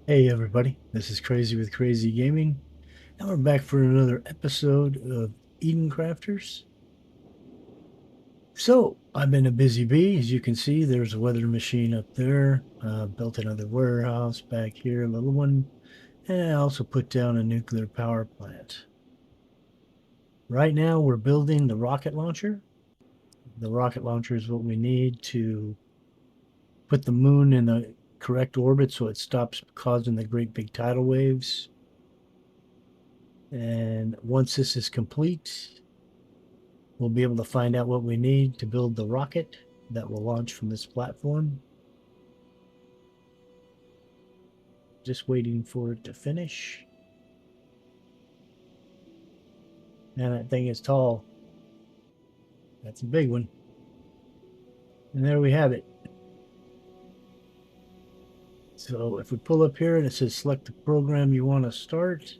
Hey everybody, this is Crazy with Crazy Gaming, and we're back for another episode of Eden Crafters. So, I've been a busy bee. As you can see, there's a weather machine up there. Built another warehouse back here, a little one, and I also put down a nuclear power plant. Right now, we're building the rocket launcher. The rocket launcher is what we need to put the moon in the correct orbit so it stops causing the great big tidal waves. And once this is complete, we'll be able to find out what we need to build the rocket that will launch from this platform. Just waiting for it to finish. And that thing is tall. That's a big one. And there we have it. So if we pull up here and it says select the program you want to start.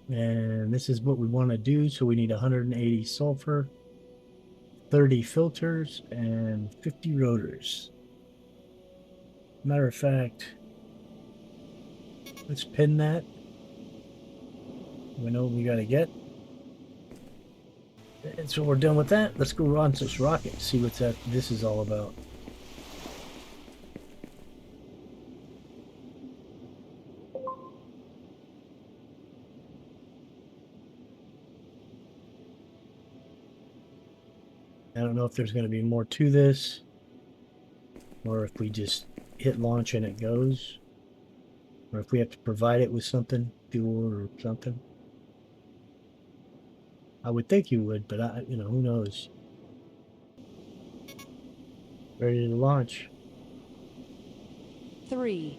And this is what we want to do. So we need 180 sulfur, 30 filters, and 50 rotors. Matter of fact, let's pin that. We know what we got to get. And so we're done with that. Let's go launch this rocket, see what this is all about. I don't know if there's going to be more to this, or if we just hit launch and it goes, or if we have to provide it with something, fuel or something. I would think you would, but who knows? Ready to launch. Three,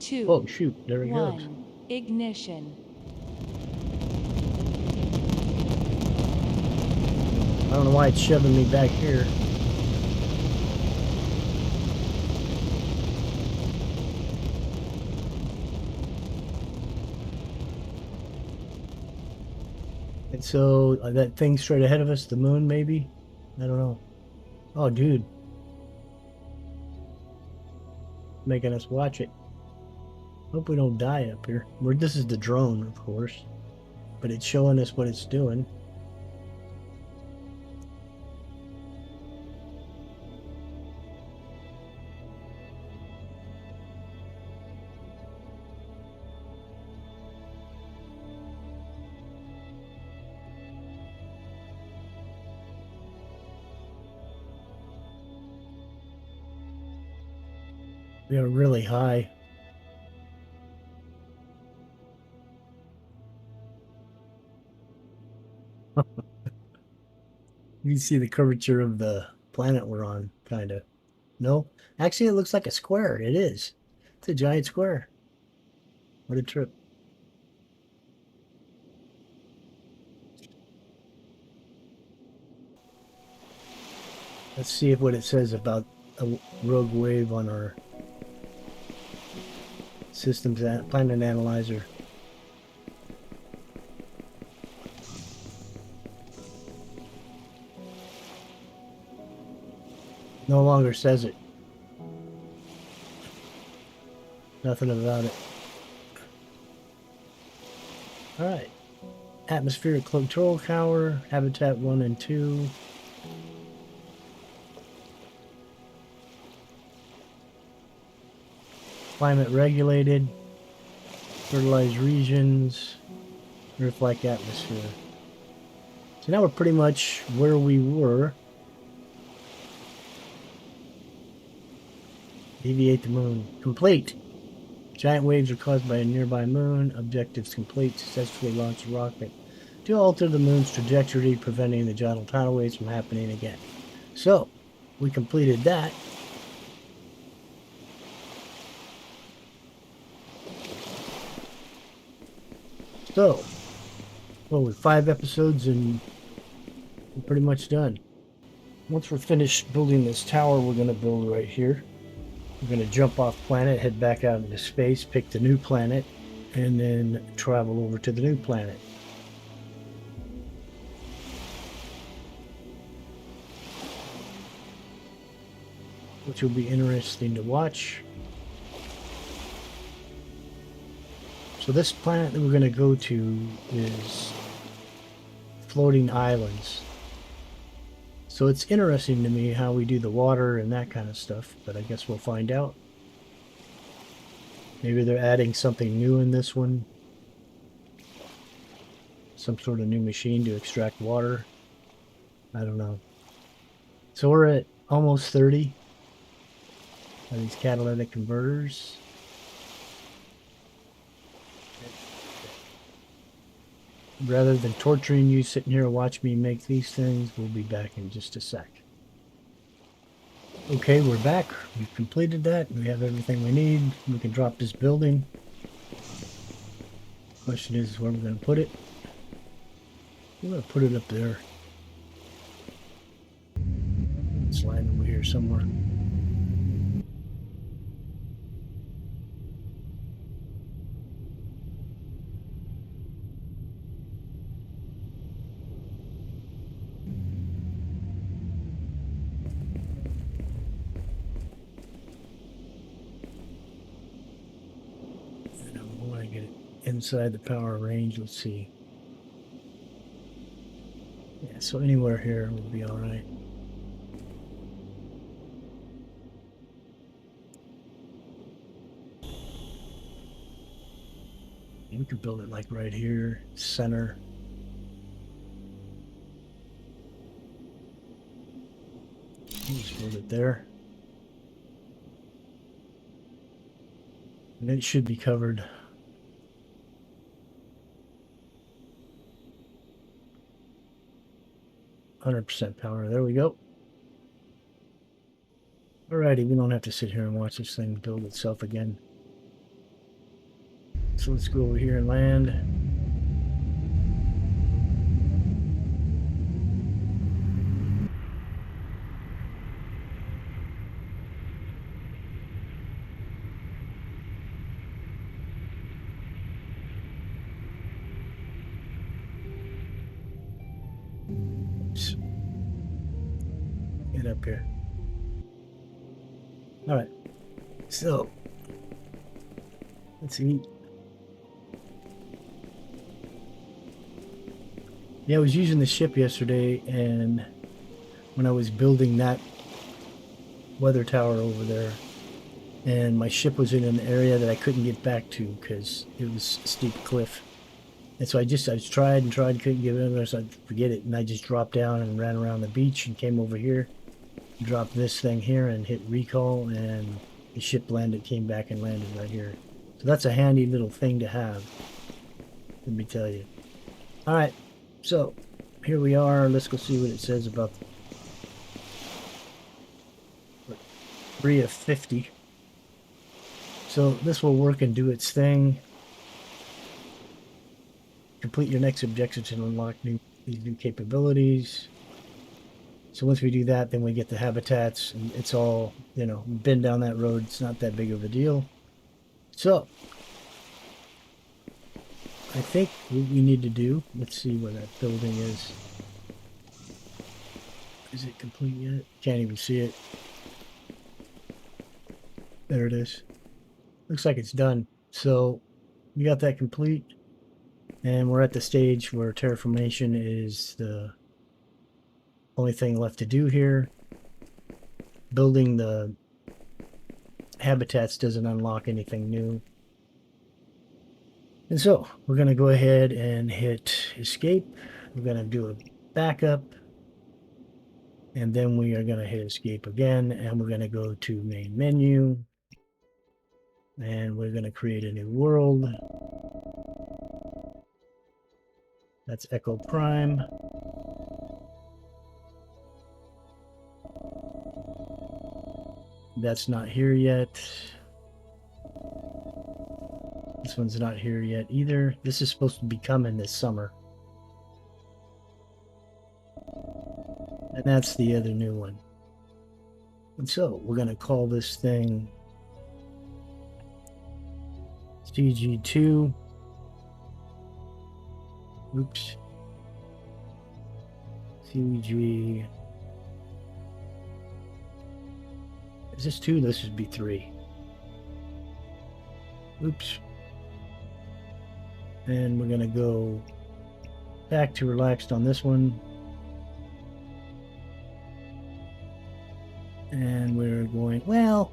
two, Oh, shoot, there it goes. one. Ignition. I don't know why it's shoving me back here. And so that thing straight ahead of us, the moon, maybe? I don't know. Oh, dude. Making us watch it. Hope we don't die up here. This is the drone, of course, but it's showing us what it's doing. We are really high. You can see the curvature of the planet we're on, kind of. No? Actually, it looks like a square. It is. It's a giant square. What a trip. Let's see what it says about a rogue wave on our systems planet analyzer. No longer says it. Nothing about it. All right. Atmospheric control tower, habitat 1 and 2. Climate regulated, fertilized regions, Earth-like atmosphere. So now we're pretty much where we were. Deviate the moon. Complete. Giant waves are caused by a nearby moon. Objectives complete. Successfully launched a rocket to alter the moon's trajectory, preventing the giant tidal waves from happening again. So, we completed that. So, well, with 5 episodes and we're pretty much done. Once we're finished building this tower we're going to build right here, we're going to jump off planet, head back out into space, pick the new planet, and then travel over to the new planet. Which will be interesting to watch. So this planet that we're going to go to is floating islands. So it's interesting to me how we do the water and that kind of stuff, but I guess we'll find out. Maybe they're adding something new in this one. Some sort of new machine to extract water. I don't know. So we're at almost 30 of these catalytic converters. Rather than torturing you sitting here and watch me make these things, we'll be back in just a sec. Okay, we're back. We've completed that. We have everything we need. We can drop this building. Question is where we're going to put it. We're going to put it up there. It's lying over here somewhere. And I want to get it inside the power range. Let's see. Yeah, so anywhere here would be all right. We could build it like right here, center. Just build it there. And it should be covered. 100% power. There we go. Alrighty, we don't have to sit here and watch this thing build itself again. So let's go over here and land. Oops. Get up here. Alright, so let's eat. Yeah, I was using the ship yesterday, and when I was building that weather tower over there, and my ship was in an area that I couldn't get back to because it was a steep cliff. And so I just tried and tried, couldn't get it over, so I forget it, and I just dropped down and ran around the beach and came over here, dropped this thing here and hit recall, and the ship landed, came back and landed right here. So that's a handy little thing to have, let me tell you. All right, so here we are. Let's go see what it says about 3 of 50. So this will work and do its thing. Complete your next objective to unlock these new capabilities. So once we do that, then we get the habitats, and it's all, you know, been down that road. It's not that big of a deal. So I think what we need to do, let's see where that building is. Is it complete yet? Can't even see it. There it is. Looks like it's done. So we got that complete, and we're at the stage where terraformation is the only thing left to do here. Building the habitats doesn't unlock anything new. And so we're going to go ahead and hit escape. We're going to do a backup, and then we are going to hit escape again, and we're going to go to main menu, and we're going to create a new world. That's Echo Prime. That's not here yet. This one's not here yet either. This is supposed to be coming this summer. And that's the other new one. And so we're going to call this thing CG2. Oops. CG. Is this 2? This should be 3. Oops. And we're going to go back to relaxed on this one. And we're going, well,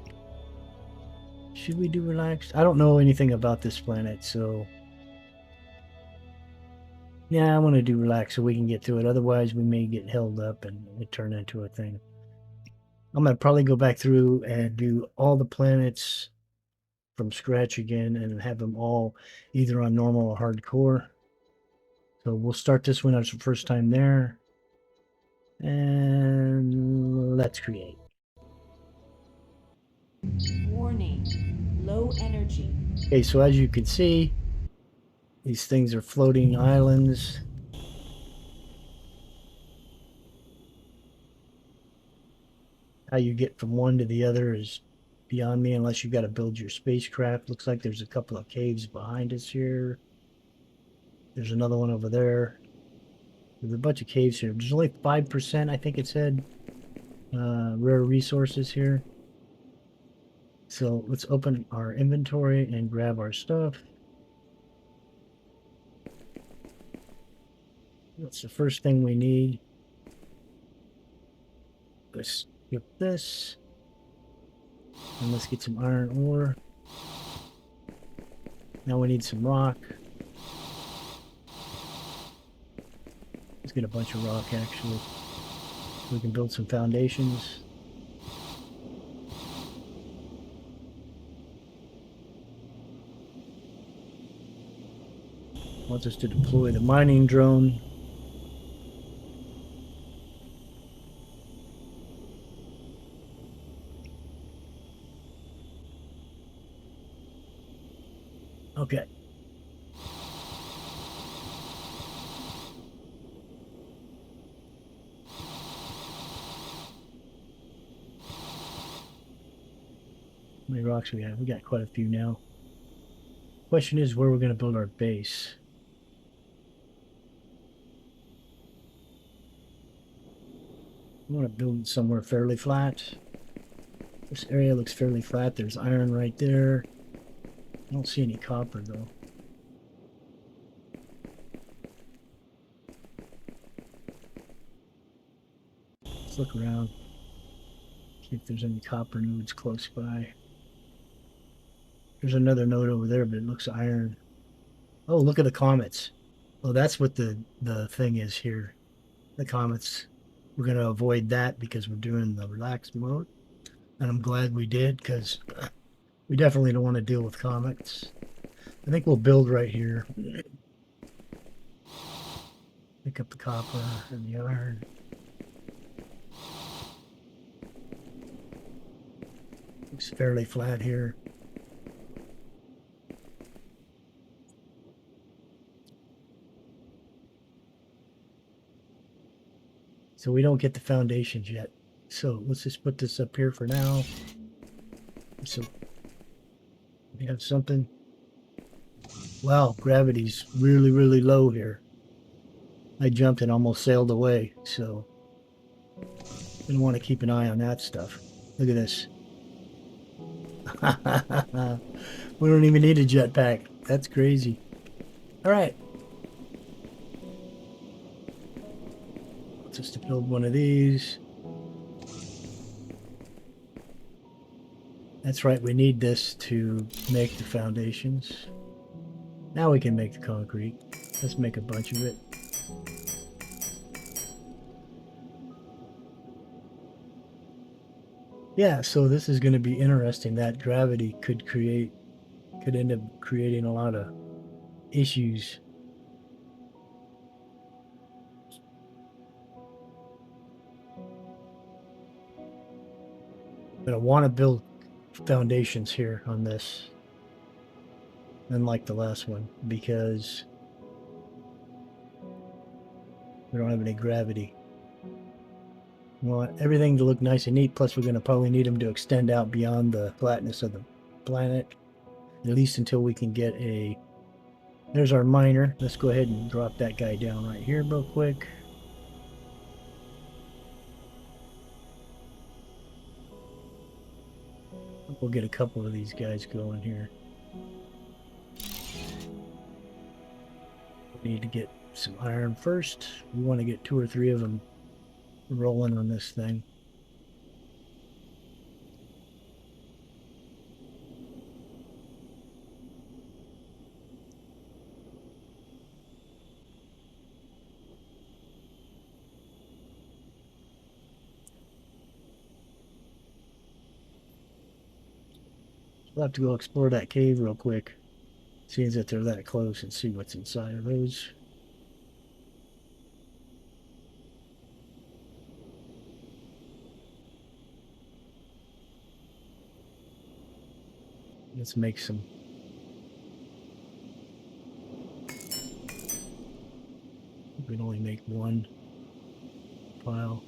should we do relaxed? I don't know anything about this planet, so yeah, I want to do relaxed so we can get through it. Otherwise, we may get held up and it turn into a thing. I'm going to probably go back through and do all the planets from scratch again and have them all either on normal or hardcore. So we'll start this one as the first time there. And let's create. Warning. Low energy. Okay, so as you can see, these things are floating islands. How you get from one to the other is beyond me unless you got to build your spacecraft. Looks like there's a couple of caves behind us here. There's another one over there. There's a bunch of caves here. There's only 5%, I think it said, rare resources here. So let's open our inventory and grab our stuff. That's the first thing we need. Let's skip this. And let's get some iron ore. Now we need some rock. Let's get a bunch of rock actually. We can build some foundations. Wants us to deploy the mining drone. Okay. How many rocks we have? We got quite a few now. Question is where we're going to build our base. I want to build somewhere fairly flat. This area looks fairly flat. There's iron right there. I don't see any copper though. Let's look around. See if there's any copper nodes close by. There's another node over there, but it looks iron. Oh, look at the comets. Well, that's what the thing is here. The comets. We're going to avoid that because we're doing the relaxed mode. And I'm glad we did because we definitely don't want to deal with comets. I think we'll build right here. Pick up the copper and the iron. Looks fairly flat here. So we don't get the foundations yet. So let's just put this up here for now. So we have something. Wow, gravity's really, really low here. I jumped and almost sailed away, so we want to keep an eye on that stuff. Look at this. We don't even need a jetpack. That's crazy. All right. Just to build one of these. That's right, we need this to make the foundations. Now we can make the concrete. Let's make a bunch of it. Yeah, so this is going to be interesting. That gravity could end up creating a lot of issues. But I want to build foundations here on this, unlike the last one, because we don't have any gravity. We want everything to look nice and neat, plus we're going to probably need them to extend out beyond the flatness of the planet, at least until we can get a... There's our miner. Let's go ahead and drop that guy down right here real quick. We'll get a couple of these guys going here. Need to get some iron first. We want to get 2 or 3 of them rolling on this thing. We'll have to go explore that cave real quick. Seeing that they're that close and see what's inside of those. Let's make some. We can only make one pile.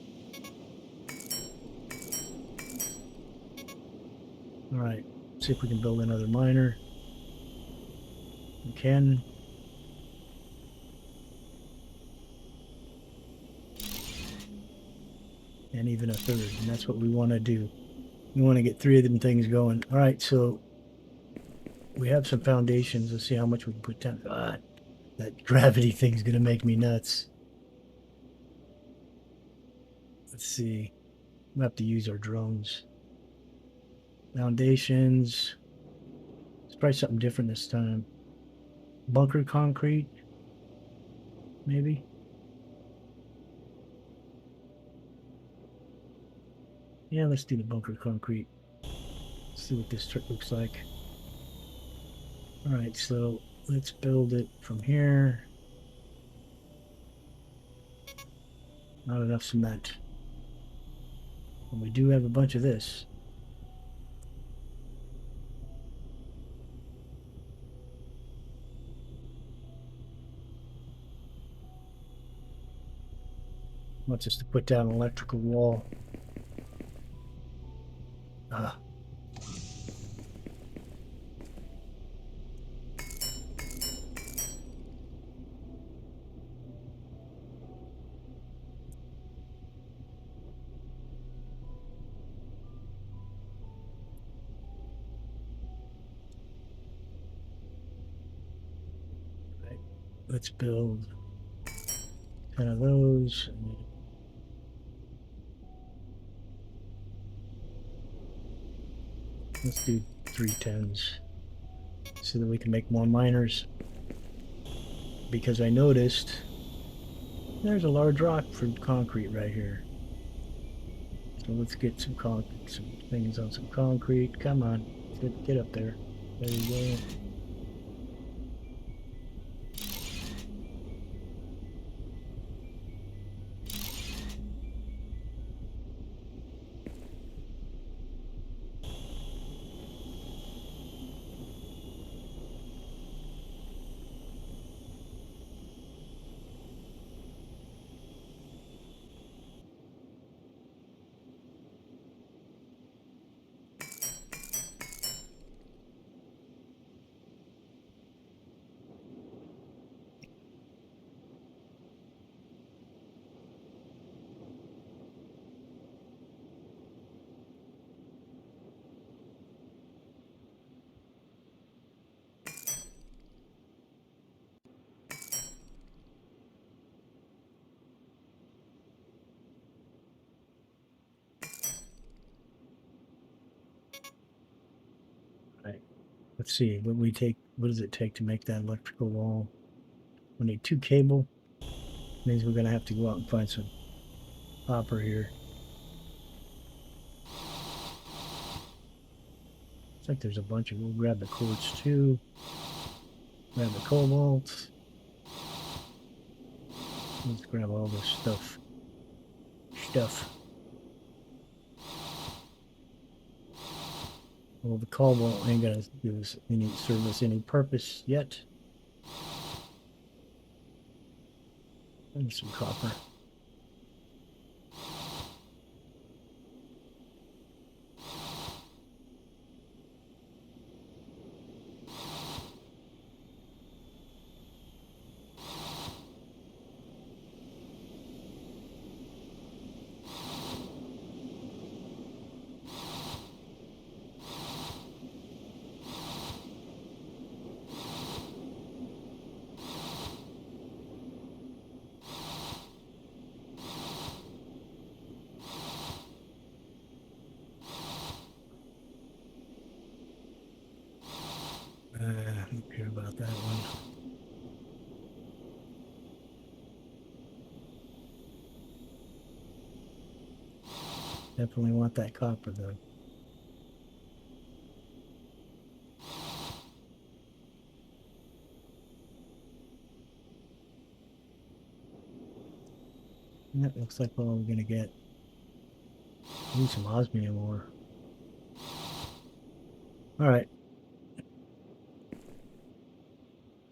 All right, see if we can build another miner. We can. And even a third, and that's what we want to do. We want to get 3 of them things going. All right, so we have some foundations. Let's see how much we can put down. God, that gravity thing's gonna make me nuts. Let's see. We have to use our drones. Foundations. Let's try something different this time. Bunker concrete, maybe. Yeah, let's do the bunker concrete. Let's see what this trick looks like. All right, so let's build it from here. Not enough cement. And we do have a bunch of this. Wants us to put down an electrical wall. Ah. Right. Let's build 10 of those. Let's do 3 10s so that we can make more miners. Because I noticed there's a large rock for concrete right here. So let's get some things on some concrete. Come on, get up there. There you go. Right. Let's see what we take. What does it take to make that electrical wall? We need 2 cable. Means we're gonna have to go out and find some copper here. Looks like there's a bunch of. We'll grab the quartz too. Grab the cobalt. Let's grab all this stuff. Well, the cobalt ain't gonna give us any service, any purpose yet. And some copper. Definitely want that copper though. That looks like all we're gonna get. Need some osmium ore. All right.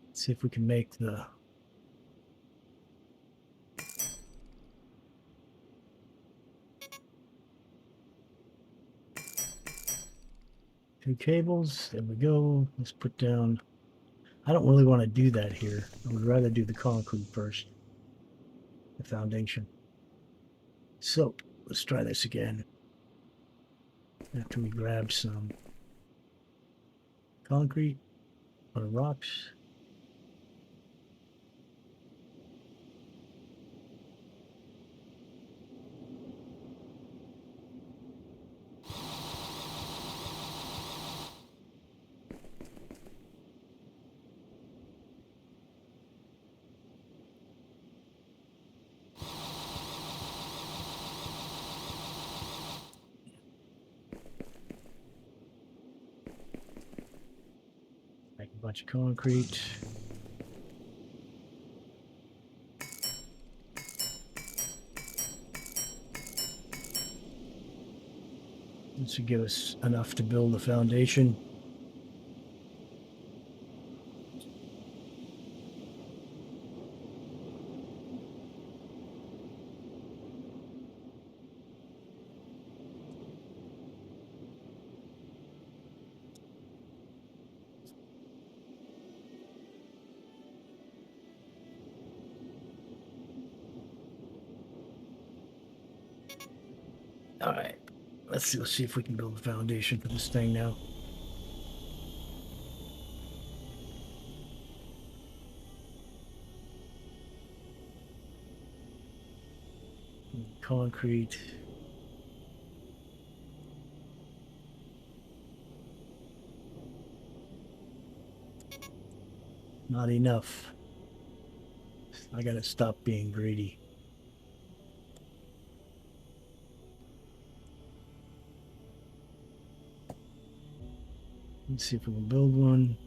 Let's see if we can make the two cables. There we go. Let's put down. I don't really want to do that here. I would rather do the concrete first, the foundation. So let's try this again. After we grab some concrete or rocks. Make a bunch of concrete. This should give us enough to build a foundation. All right. Let's see if we can build a foundation for this thing now. Concrete. Not enough. I gotta stop being greedy. Let's see if we can build one.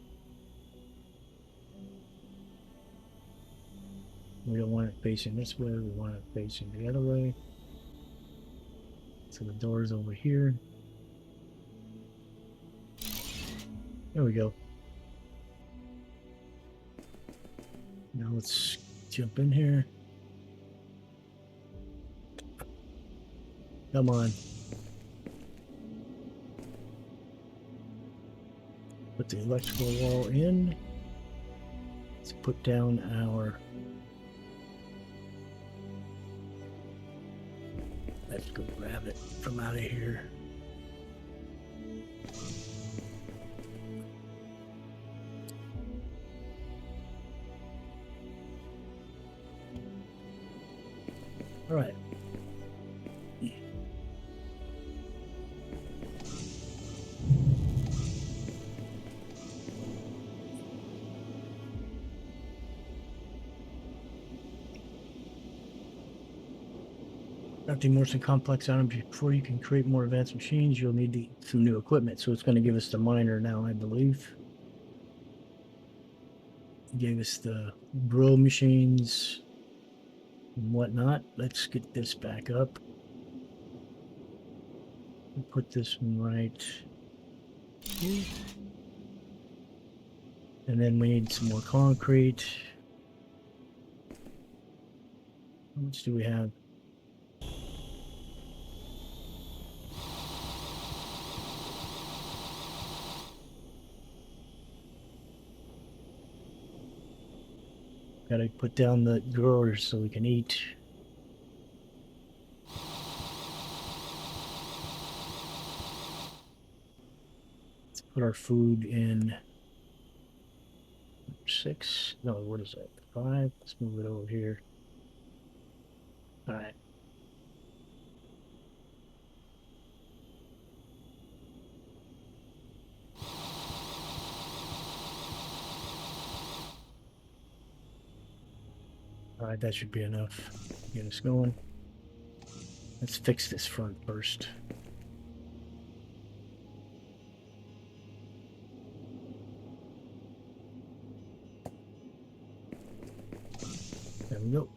We don't want it facing this way. We want it facing the other way. So the door is over here. There we go. Now let's jump in here. Come on. Put the electrical wall in. Let's put down our... Let's go grab it from out of here. All right. Crafting more some complex items before you can create more advanced machines, you'll need some new equipment. So it's going to give us the miner now, I believe. It gave us the grow machines and whatnot. Let's get this back up. We'll put this one right here. And then we need some more concrete. How much do we have? Gotta put down the growers so we can eat. Let's put our food in Ep.6. No, what is that? 5. Let's move it over here. All right. All right, that should be enough. Get us going. Let's fix this front first. There we go.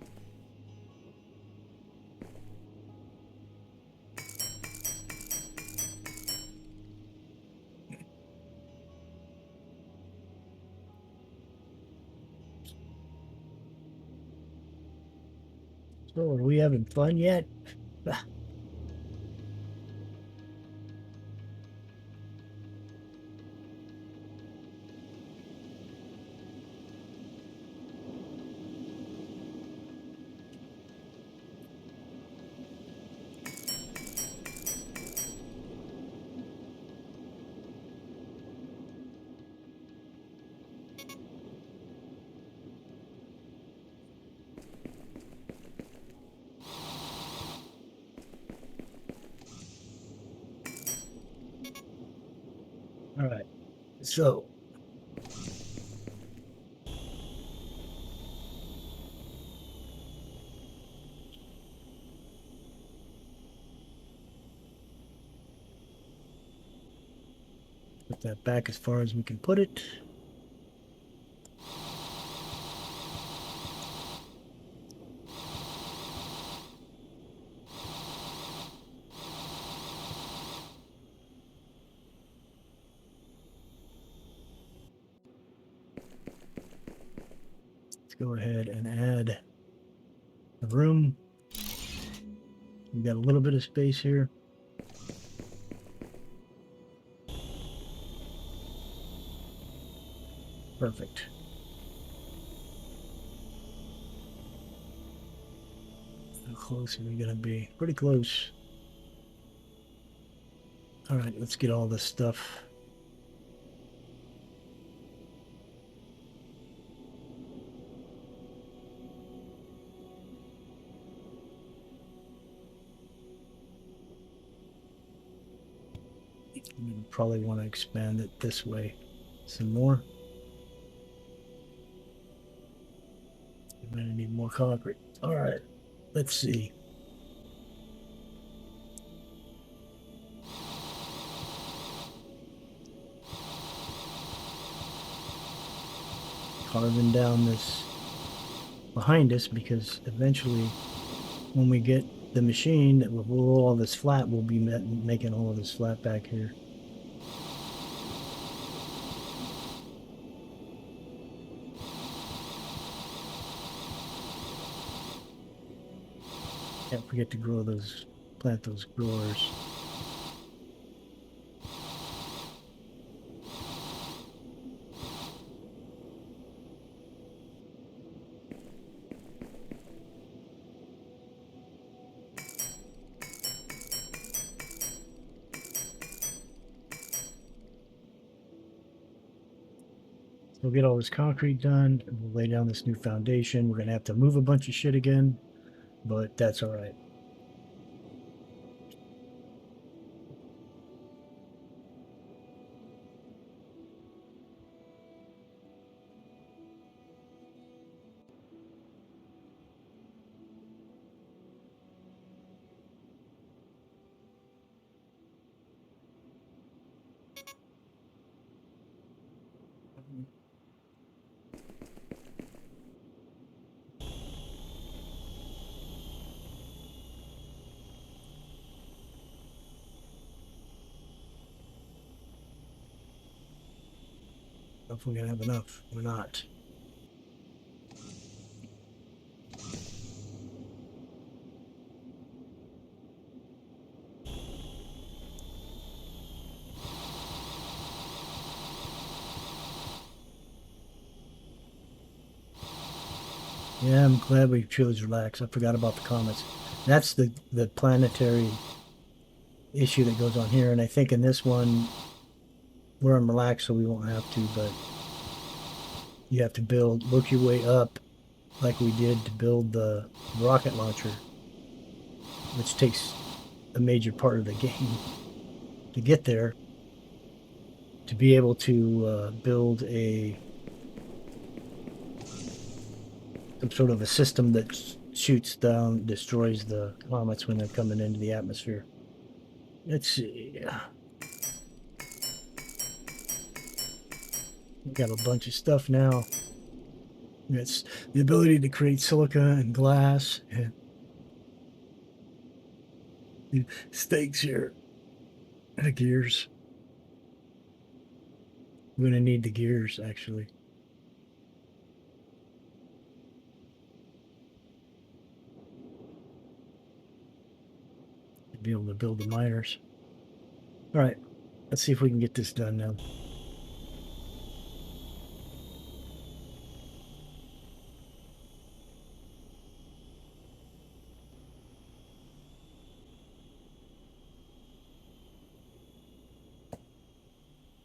So, are we having fun yet? Ah, all right. So, put that back as far as we can put it. Let's go ahead and add the room. We got a little bit of space here. Perfect. How close are we gonna be? Pretty close. All right, let's get all this stuff. You probably want to expand it this way some more. I'm gonna need more concrete. All right, let's see. Carving down this behind us, because eventually when we get the machine that will roll all this flat, we'll be making all of this flat back here. Can't forget to grow those, plant those growers. We'll get all this concrete done, and we'll lay down this new foundation. We're gonna have to move a bunch of shit again, but that's all right. If we're gonna have enough, we're not. Yeah, I'm glad we chose relax. I forgot about the comments. That's the planetary issue that goes on here, and I think in this one we're on relax, so we won't have to. But you have to work your way up, like we did to build the rocket launcher, which takes a major part of the game to get there. To be able to build some sort of a system that shoots down, destroys the comets when they're coming into the atmosphere. Let's see. We got a bunch of stuff now. It's the ability to create silica and glass and the stakes here. The gears. I'm going to need the gears, actually. To be able to build the miners. All right. Let's see if we can get this done now.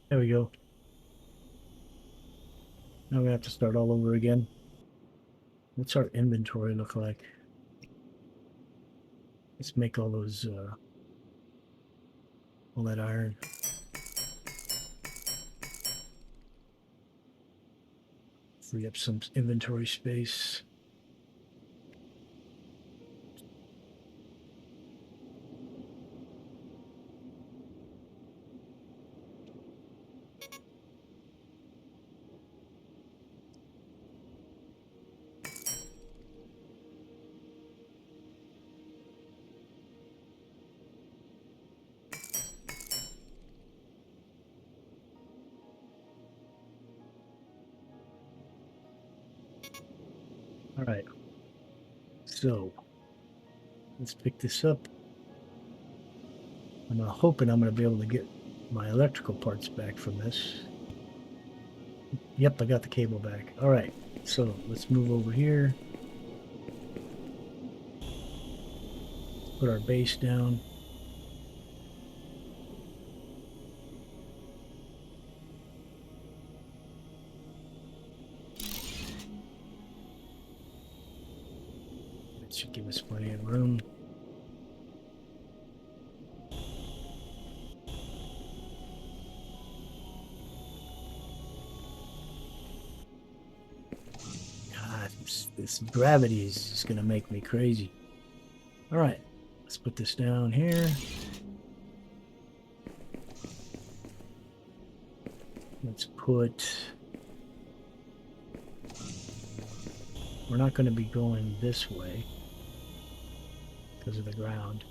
There we go. Now we have to start all over again. What's our inventory look like? Let's make all those, all that iron. Free up some inventory space. All right. So let's pick this up. I'm hoping I'm going to be able to get my electrical parts back from this. Yep, I got the cable back. All right. So let's move over here. Put our base down. That should give us plenty of room. God, this gravity is just going to make me crazy. All right. Let's put this down here. Let's put... We're not going to be going this way because of the ground.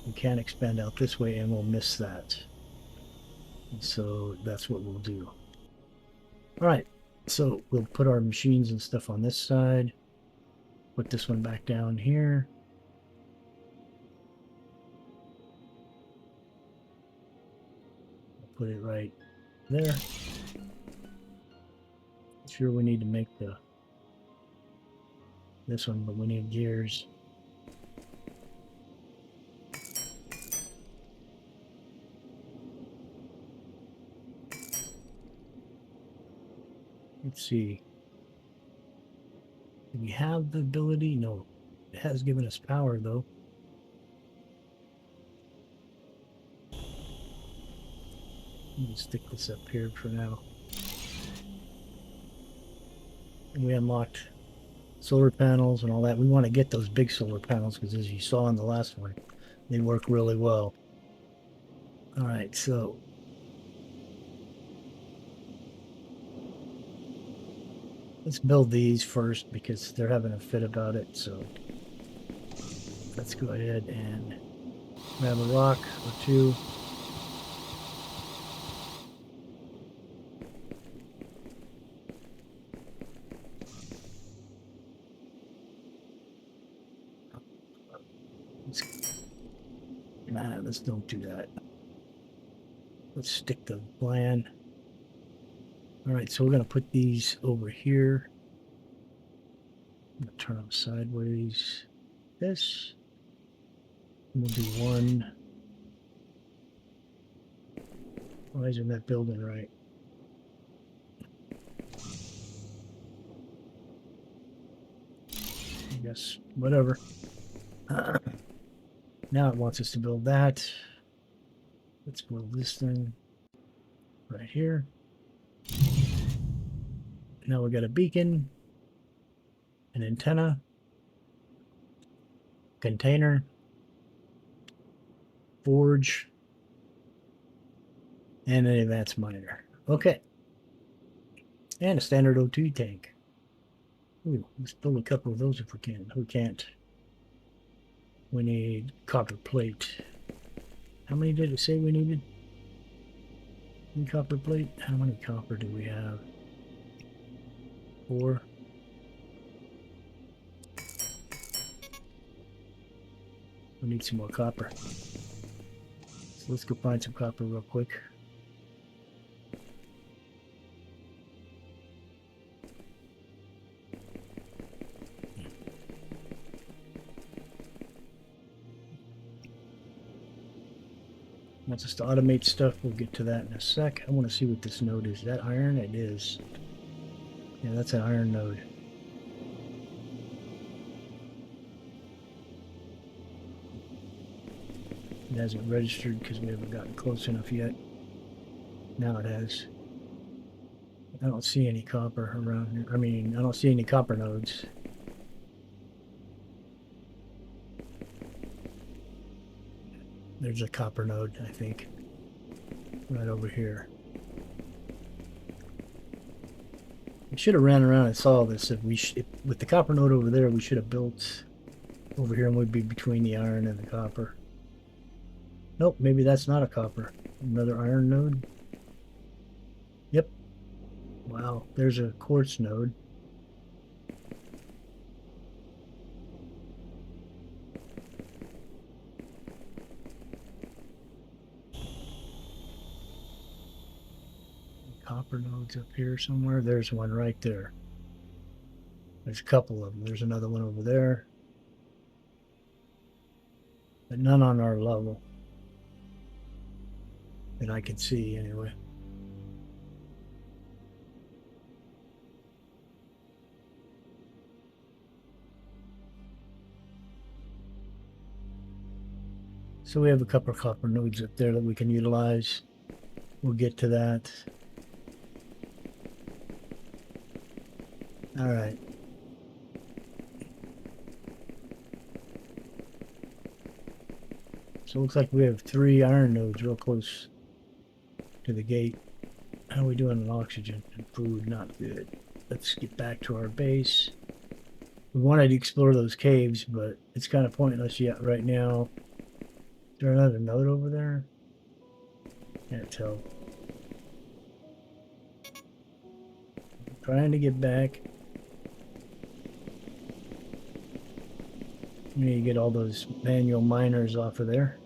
We can't expand out this way and we'll miss that. And so that's what we'll do. All right. So we'll put our machines and stuff on this side. Put this one back down here. Put it right there. Sure, we need to make this one, but we need gears. Let's see. Do we have the ability? No. It has given us power, though. I'm going to stick this up here for now. And we unlocked solar panels and all that. We want to get those big solar panels because, as you saw in the last one, they work really well. All right, so let's build these first because they're having a fit about it. So let's go ahead and grab a rock or two. Nah, let's don't do that. Let's stick the plan. All right, so we're going to put these over here. I'm going to turn them sideways. This. And we'll do one. Why isn't that building right? I guess, whatever. Now it wants us to build that. Let's build this thing right here. Now we got a beacon, an antenna, container, forge, and an advanced miner. Okay. And a standard O2 tank. Ooh, let's build a couple of those if we can. We can't. We need copper plate. How many did it say we needed? Copper plate? How many copper do we have? 4. We need some more copper. So let's go find some copper real quick. Wants us to automate stuff. We'll get to that in a sec. I want to see what this node is. Is that iron? It is. Yeah, that's an iron node. It hasn't registered because we haven't gotten close enough yet. Now it has. I don't see any copper around here. I mean, I don't see any copper nodes. There's a copper node, I think, right over here. We should have ran around and saw this. With the copper node over there, we should have built over here and we'd be between the iron and the copper. Nope, maybe that's not a copper. Another iron node. Yep. Wow, there's a quartz node. Copper nodes up here somewhere. There's one right there. There's a couple of them. There's another one over there. But none on our level. That I can see anyway. So we have a couple of copper nodes up there that we can utilize. We'll get to that. All right. So it looks like we have 3 iron nodes real close to the gate. How are we doing on oxygen and food? Not good. Let's get back to our base. We wanted to explore those caves, but it's kind of pointless yet right now. Is there another node over there? Can't tell. Trying to get back. We need to get all those manual miners off of there.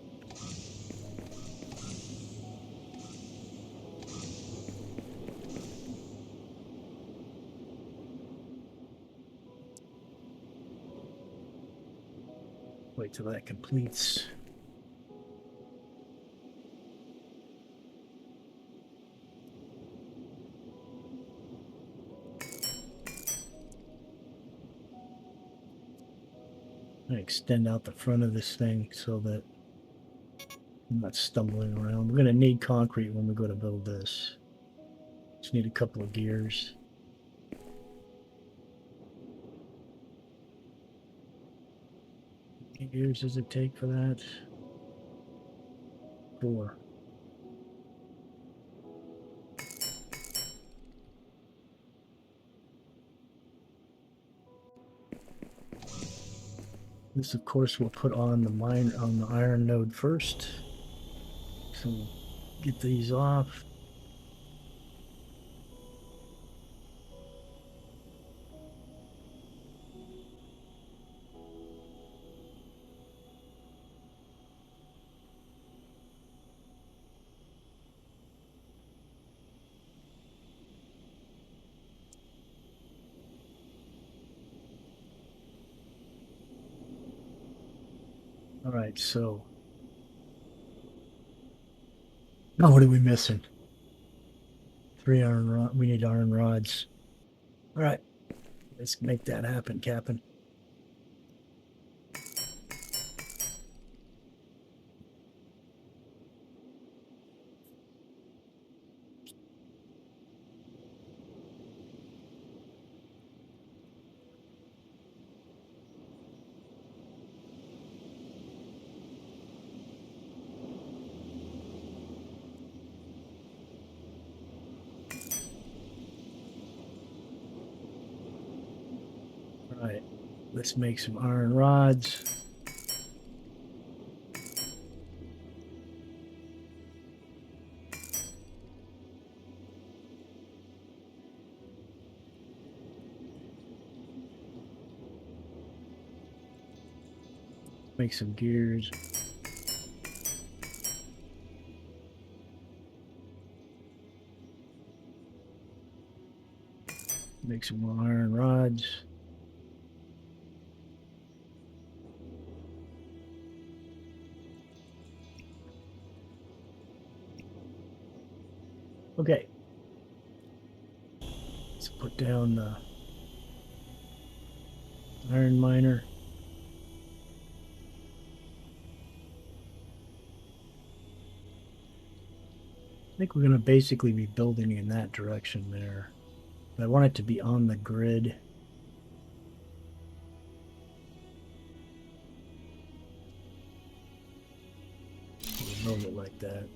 Wait till that completes. I extend out the front of this thing so that I'm not stumbling around. We're going to need concrete when we go to build this. Just need a couple of gears. How many gears does it take for that? 4. This, of course, we'll put on the iron node first. So we'll get these off. All right, so now what are we missing? 3 iron rods. We need iron rods. All right, let's make that happen, Captain. Let's make some iron rods. Make some gears. Make some more iron rods. Okay. Let's put down the iron miner. I think we're going to basically be building in that direction there. But I want it to be on the grid. We'll build it like that.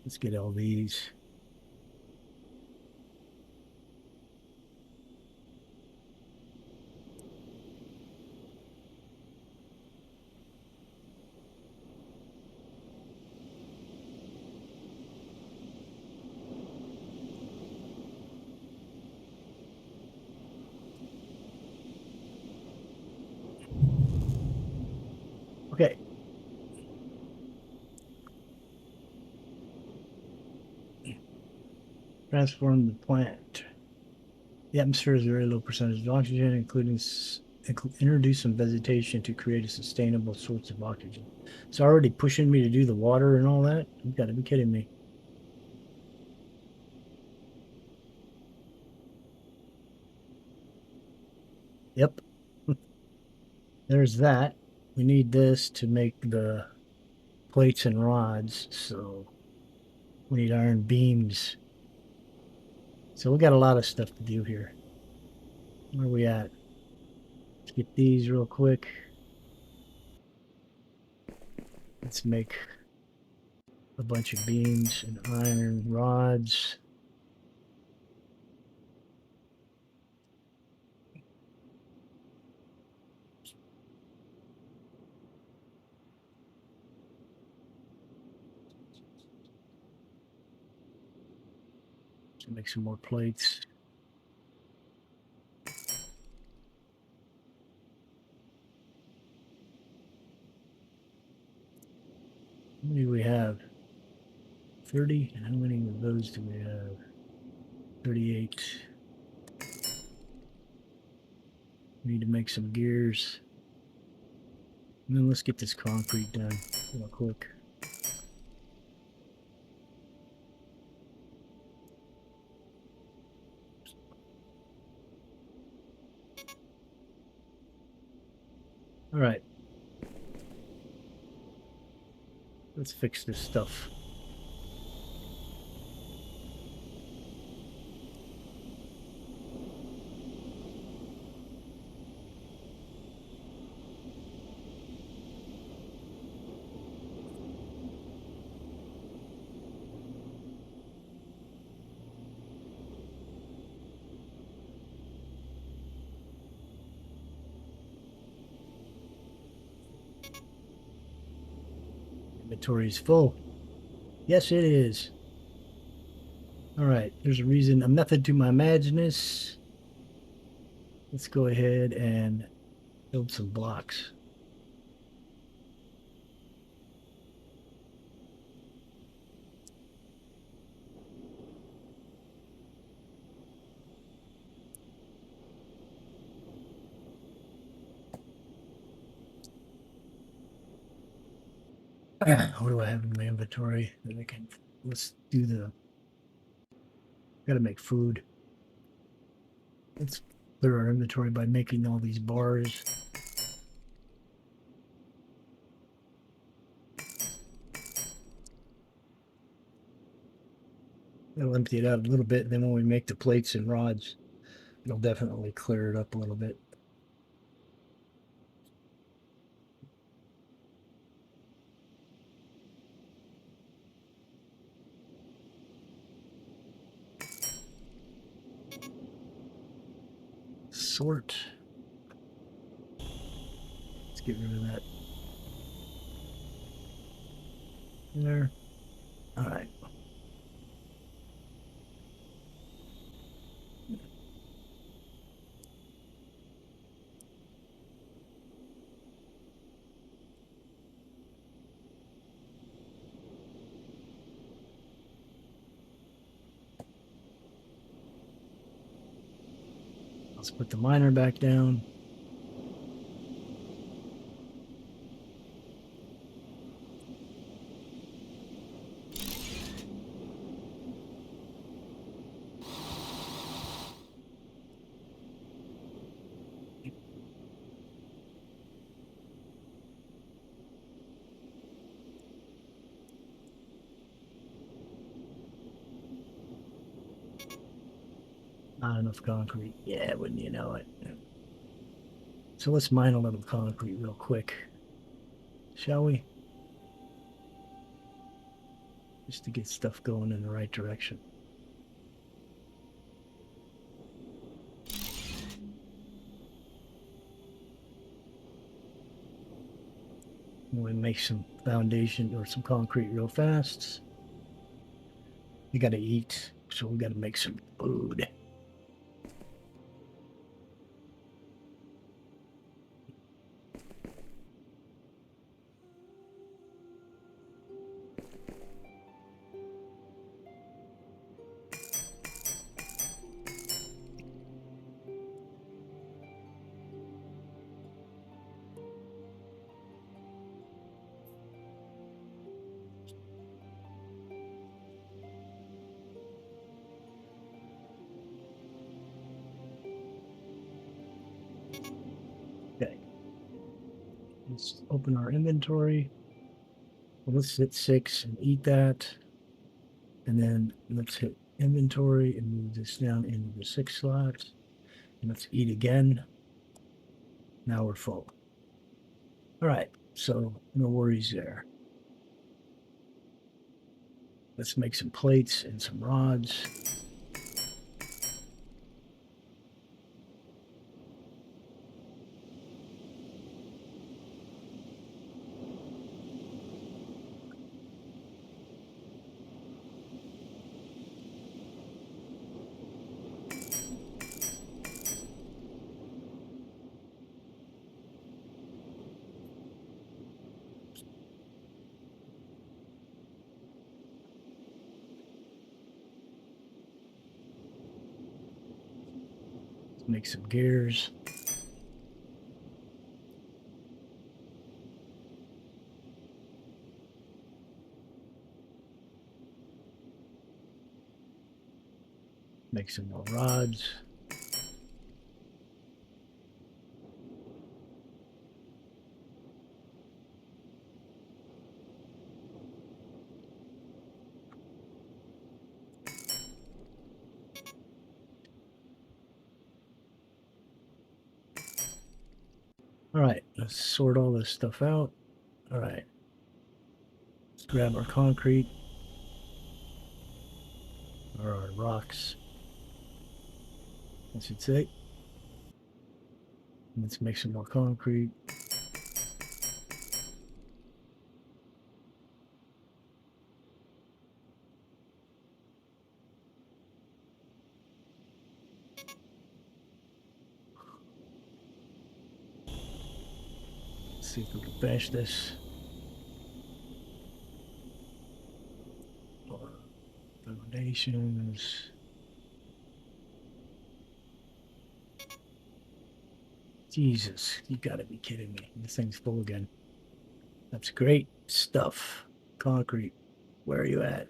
Let's get all these. Okay. Transform the plant. The atmosphere has a very low percentage of oxygen, including introduce some vegetation to create a sustainable source of oxygen. It's already pushing me to do the water and all that. You've got to be kidding me. Yep. There's that. We need this to make the plates and rods, so we need iron beams. So we got a lot of stuff to do here. Where are we at? Let's get these real quick. Let's make a bunch of beams and iron rods. Let's make some more plates. How many do we have? 30? And how many of those do we have? 38. We need to make some gears. And then let's get this concrete done real quick. All right. Let's fix this stuff. Inventory is full. Yes, it is. All right. There's a reason, a method to my madness. Let's go ahead and build some blocks. What do I have in my inventory that I can? Let's do the. Got to make food. Let's clear our inventory by making all these bars. It'll empty it out a little bit, and then when we make the plates and rods, it'll definitely clear it up a little bit. Sort. Let's get rid of that there. All right. Let's put the miner back down. Not enough concrete. Yeah, wouldn't you know it? So let's mine a little concrete real quick, shall we? Just to get stuff going in the right direction. We make some foundation or some concrete real fast. You got to eat, so we got to make some food. Okay, let's open our inventory. Well, let's hit 6 and eat that. And then let's hit inventory and move this down into the 6 slot. And let's eat again. Now we're full. All right, so no worries there. Let's make some plates and some rods. Let's make some gears. Make some more rods. All right, let's sort all this stuff out. All right, let's grab our concrete or our rocks, I should say. Let's make some more concrete. Let's see if we can finish this. Foundations. Jesus, you gotta be kidding me. This thing's full again. That's great stuff. Concrete. Where are you at?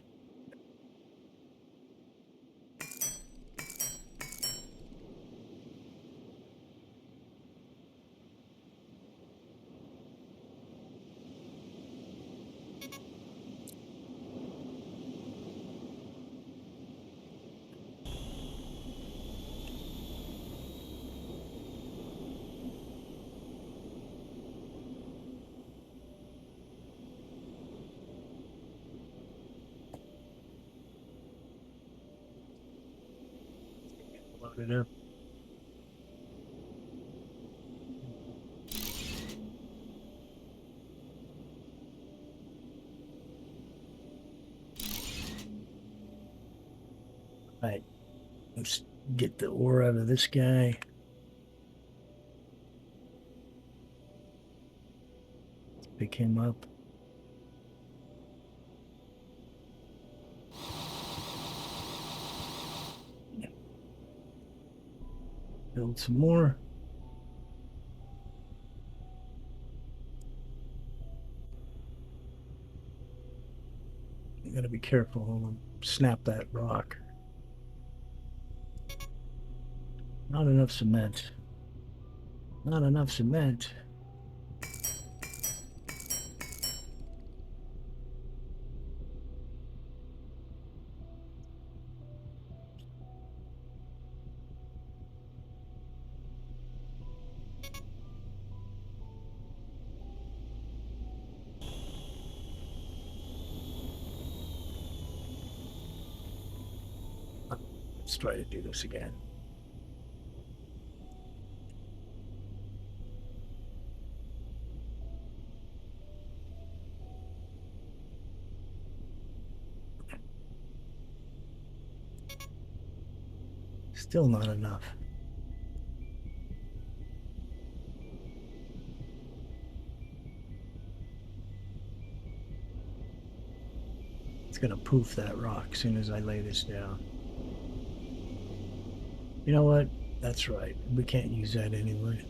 Load it up. All right, let's get the ore out of this guy. Pick him up. Build some more. You gotta be careful. Snap that rock. Not enough cement. Not enough cement. Let's try to do this again. Still not enough. It's gonna poof that rock as soon as I lay this down. You know what? That's right. We can't use that anyway.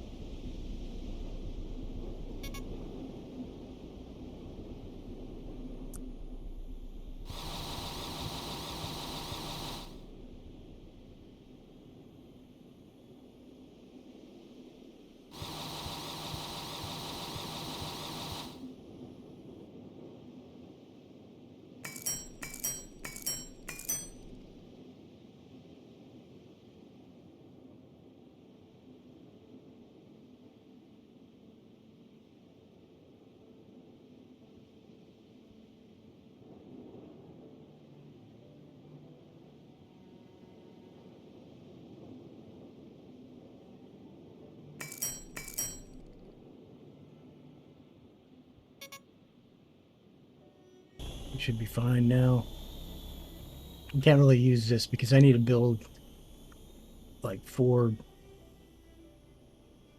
We should be fine now. We can't really use this because I need to build like 4. Is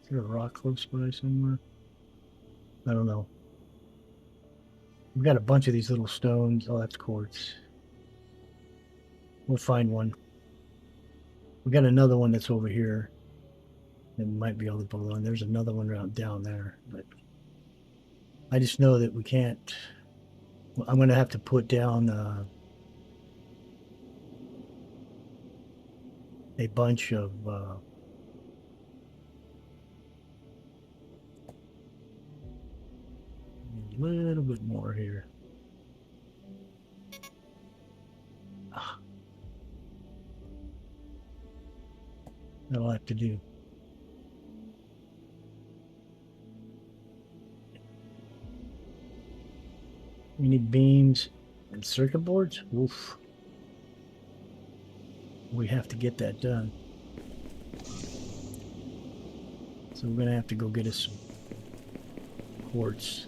there a rock close by somewhere? I don't know. We've got a bunch of these little stones. Oh, that's quartz. We'll find one. We got another one that's over here. It might be able to build on. There's another one around down there, but I just know that we can't. I'm going to have to put down a bunch of a little bit more here. That'll have to do. We need beams and circuit boards. Oof. We have to get that done. So we're gonna have to go get us some quartz.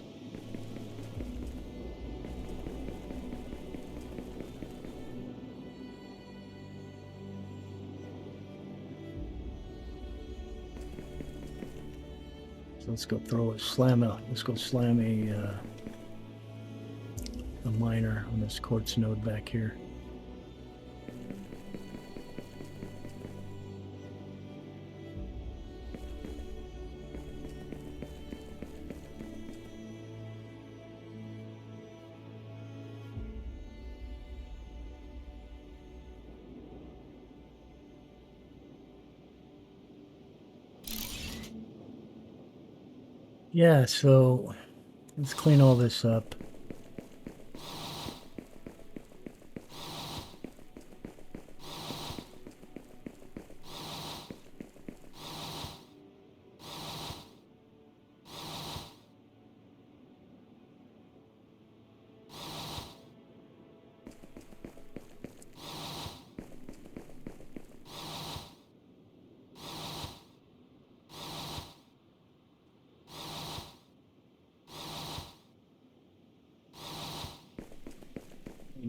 So let's go throw a slam out. Let's go slam a miner on this quartz node back here. Yeah, so let's clean all this up.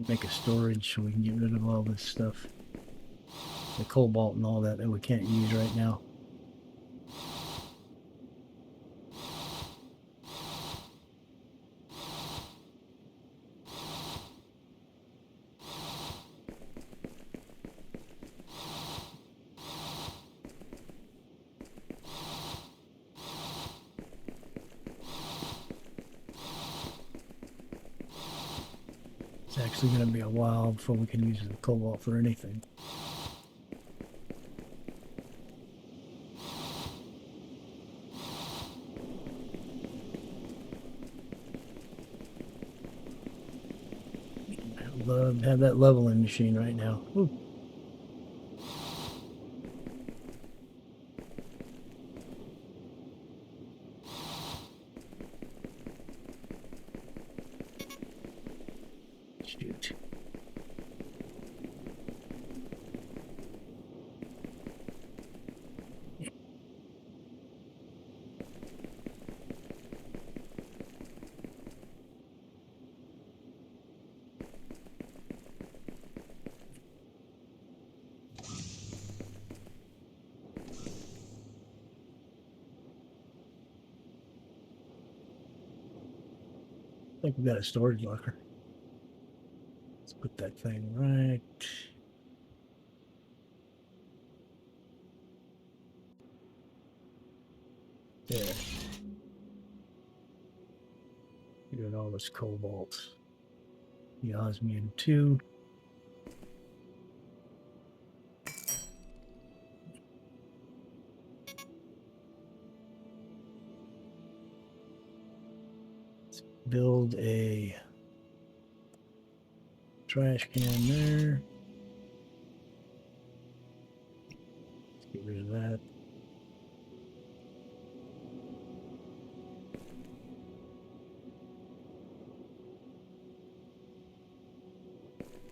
Make a storage so we can get rid of all this stuff. The cobalt and all that we can't use right now. It's actually going to be a while before we can use the cobalt for anything. I'd love to have that leveling machine right now. Ooh. Shoot. I think we got a storage locker. Let's put that thing right there. Get all this cobalt. The osmium 2. Let's build a trash can there. Let's get rid of that.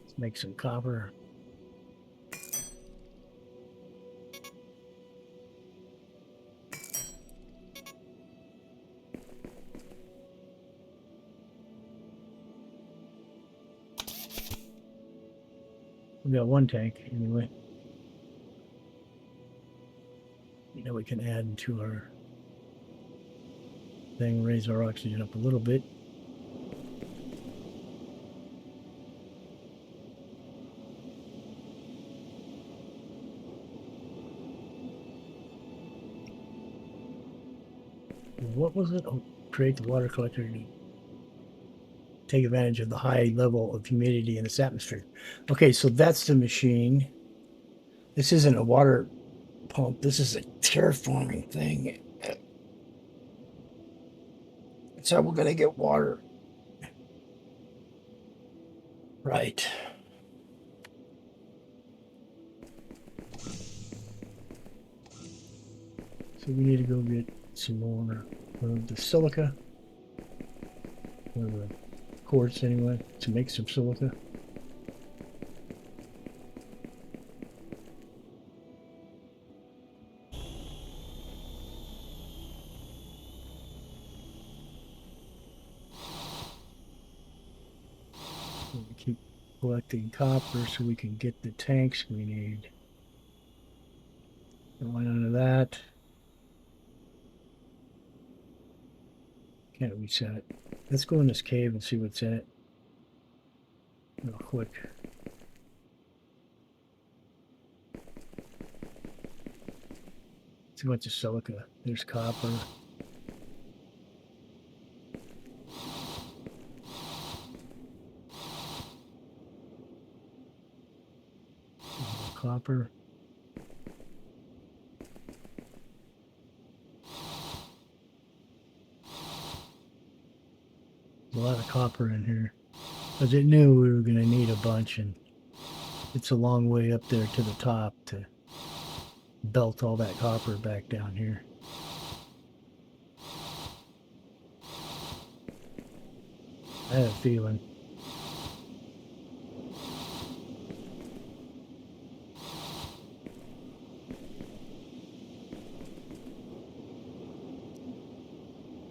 Let's make some copper. We got one tank anyway. Now we can add to our thing, raise our oxygen up a little bit. What was it? Oh, create the water collector to take advantage of the high level of humidity in this atmosphere. Okay, so that's the machine. This isn't a water pump. This is a terraforming thing. That's how we're going to get water. Right. So we need to go get some more of the silica. Or the quartz anyway, to make some silica. We keep collecting copper so we can get the tanks we need. Don't want none of that. Can't reset it. Let's go in this cave and see what's in it. Real quick. See what's the silica. There's copper. Copper. There's a lot of copper in here. Because it knew we were going to need a bunch, and it's a long way up there to the top to belt all that copper back down here. I had a feeling.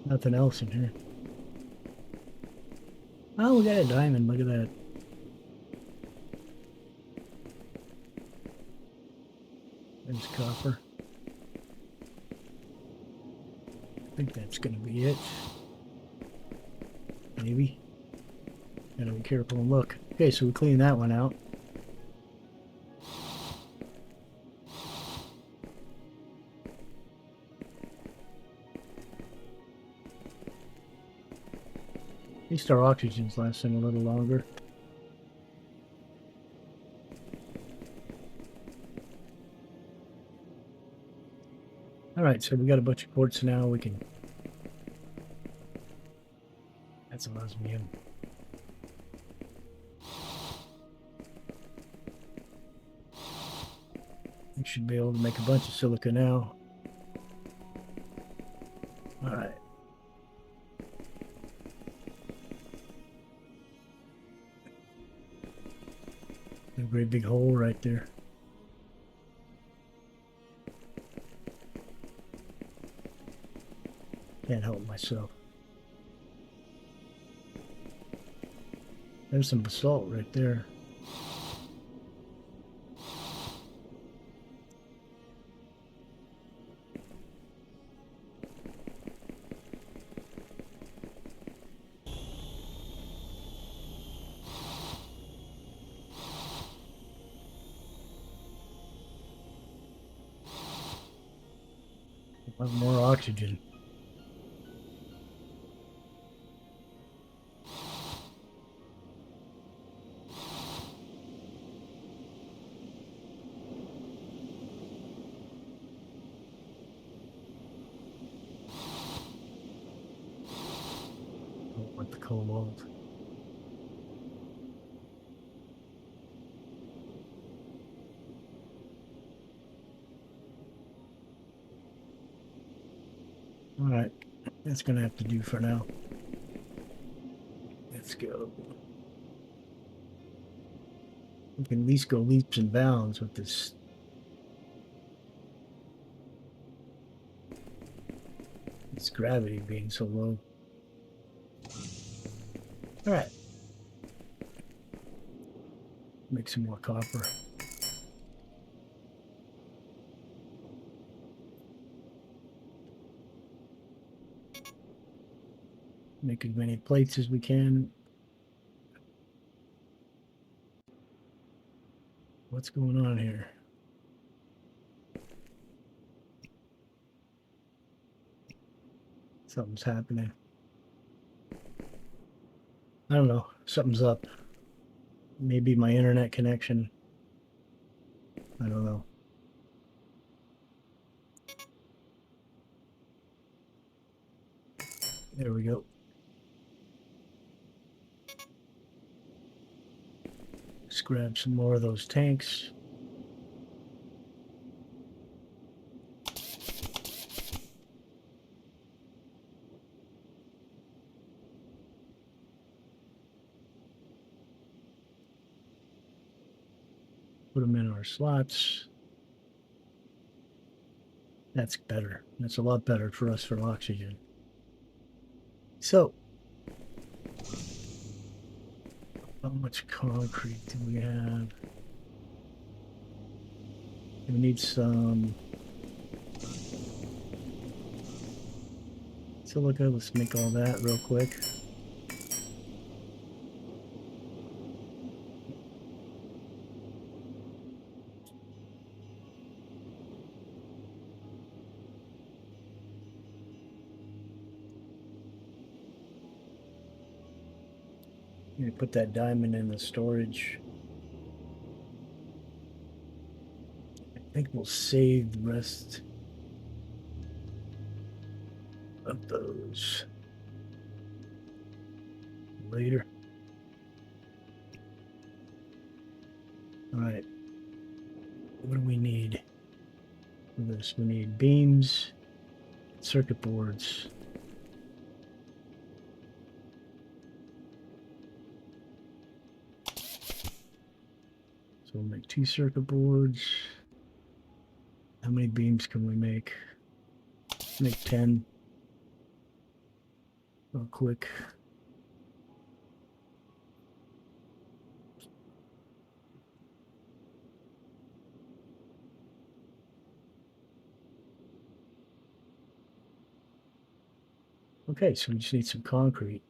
Nothing else in here. Oh, we got a diamond. Look at that. copper. I think that's going to be it. Maybe. Gotta be careful and look. Okay, so we clean that one out. At least our oxygen's lasting a little longer. Alright, so we got a bunch of quartz now. We can... That's an osmium. We should be able to make a bunch of silica now. Alright. A great big hole right there. Can't help myself. There's some basalt right there. More oxygen. Don't want the cobalt. Alright, that's gonna have to do for now. Let's go. We can at least go leaps and bounds with this. This gravity being so low. Alright. Make some more copper. Make as many plates as we can. What's going on here? Something's happening. I don't know. Something's up. Maybe my internet connection. I don't know. There we go. Let's grab some more of those tanks. Put them in our slots. That's better. That's a lot better for us for oxygen. So, how much concrete do we have? We need some silica. Let's make all that real quick. I'm gonna put that diamond in the storage. I think we'll save the rest of those later. All right. What do we need for this? We need beams, circuit boards. So we'll make 2 circuit boards. How many beams can we make? Make 10. Real quick. Okay, so we just need some concrete.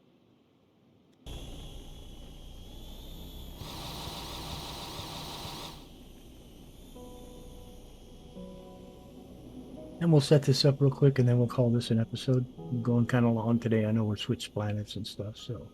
And we'll set this up real quick and then we'll call this an episode. We're going kind of long today. I know we're switched planets and stuff, so.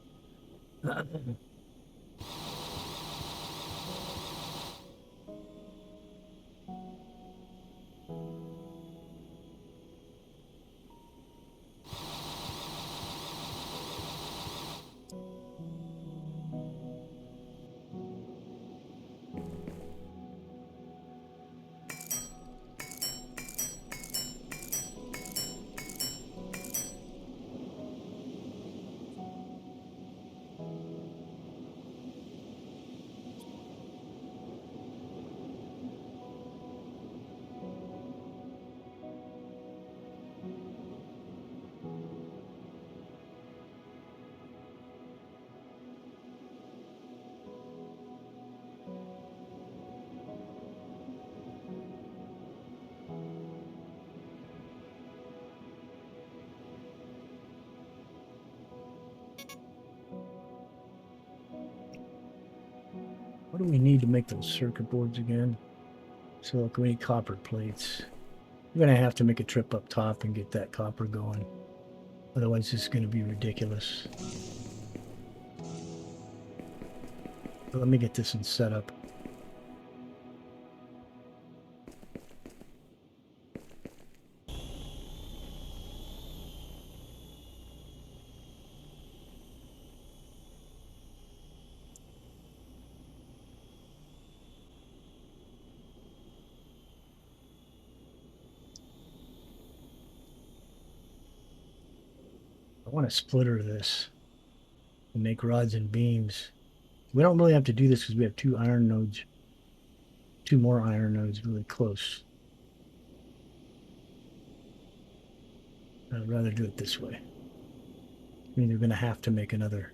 What do we need to make those circuit boards again? So look, we need copper plates. We're going to have to make a trip up top and get that copper going. Otherwise, this is going to be ridiculous. But let me get this in setup. I want to splitter this and make rods and beams. We don't really have to do this because we have two iron nodes, two more iron nodes really close. I'd rather do it this way. I mean, they're going to have to make another.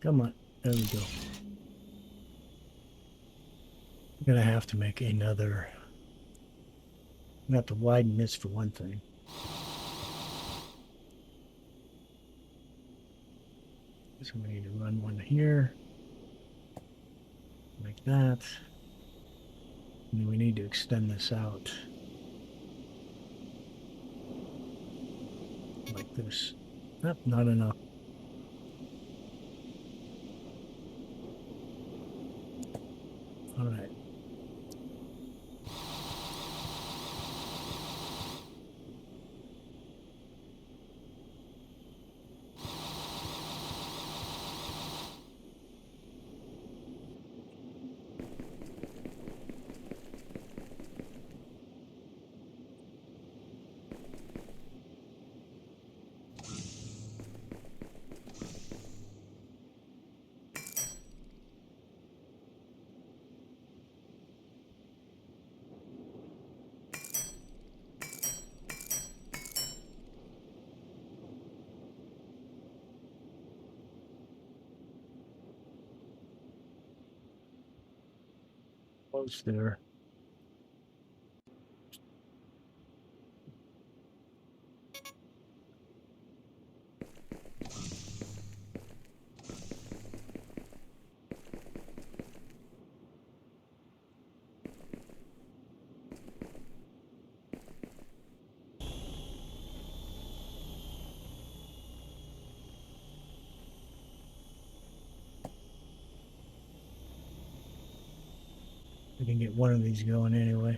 Come on. There we go. We're going to have to make another. I'm going to have to widen this for one thing. So we need to run one here. Like that. And we need to extend this out. Like this. Nope, not enough. All right. Close there. We can get one of these going anyway.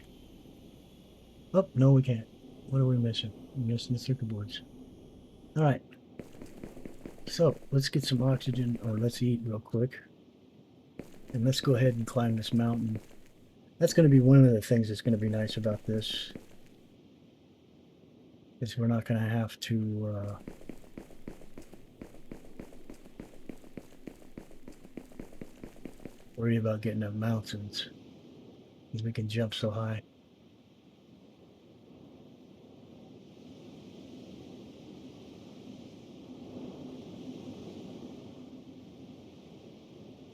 Oh, no, we can't. What are we missing? We're missing the circuit boards. All right. So let's get some oxygen, or let's eat real quick. And let's go ahead and climb this mountain. That's going to be one of the things that's going to be nice about this. Is we're not going to have to worry about getting up mountains. Because we can jump so high.